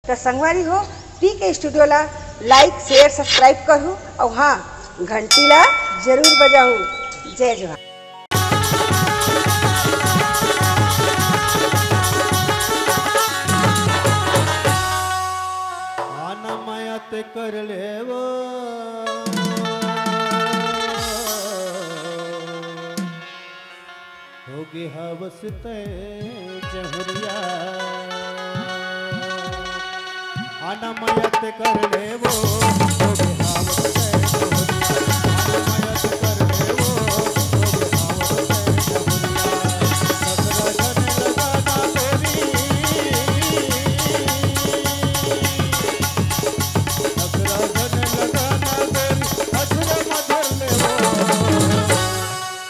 तो संगवारी हो पीके स्टूडियो ला लाइक शेयर सब्सक्राइब करूँ और हाँ घंटी ला जरूर बजाऊँ। जय जोहार। आना माया ते कर ले वो होगी हवस ते जहरिया। आना माया ते कर ले वो होगी हवस ते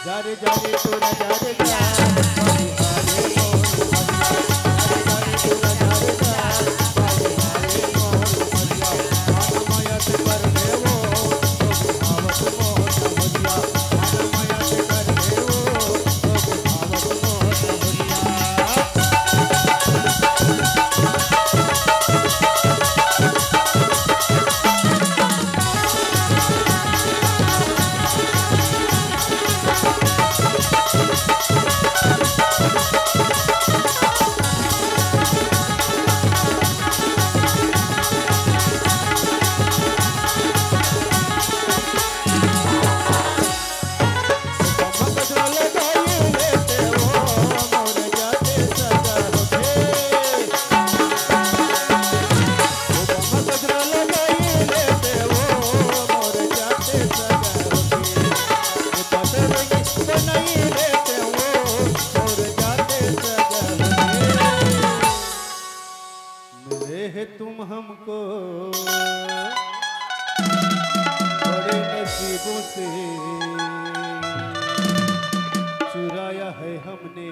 जारे जारे तोरा जारे जा तुम हमको बड़े नसीबों से चुराया है हमने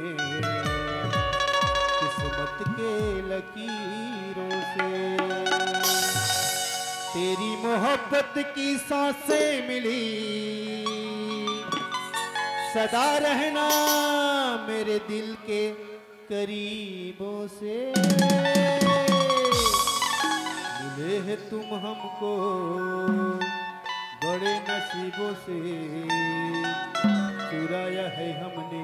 किस्मत के लकीरों से। तेरी मोहब्बत की सांसें मिली सदा रहना मेरे दिल के करीबों से। मिले है तुम हमको बड़े नसीबों से चुराया है हमने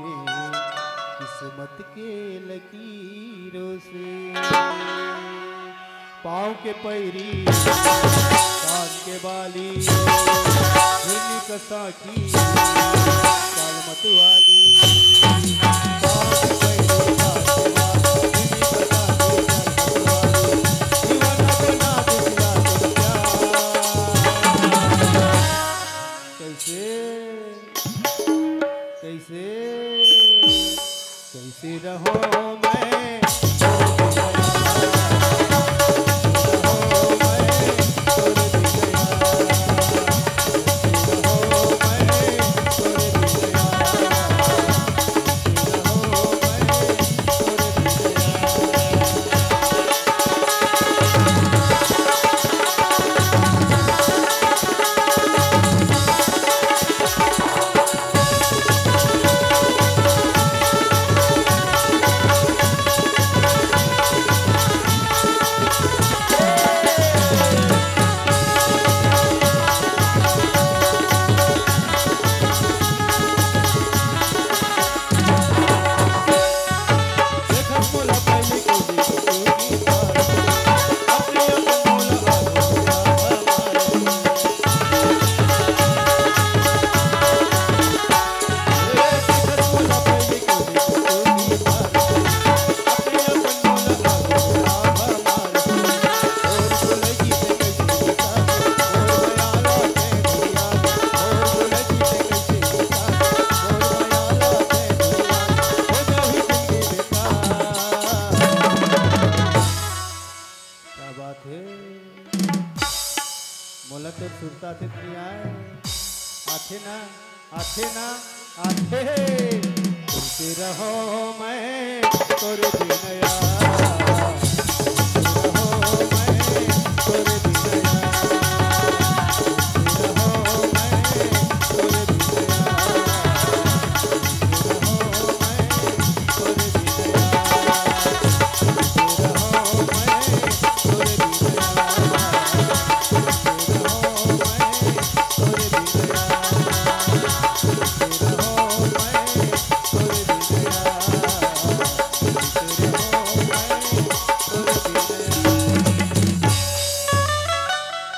किस्मत के लकीरों से। पाँव के पैरी कान के बाली हिरनी कसा की काल मत वाली। कैसे कैसे रहो मैं मोला तो सुरता थे नहीं आए आथे ना आथे ना आथे तुमसे रहो मैं तोरे बिनया।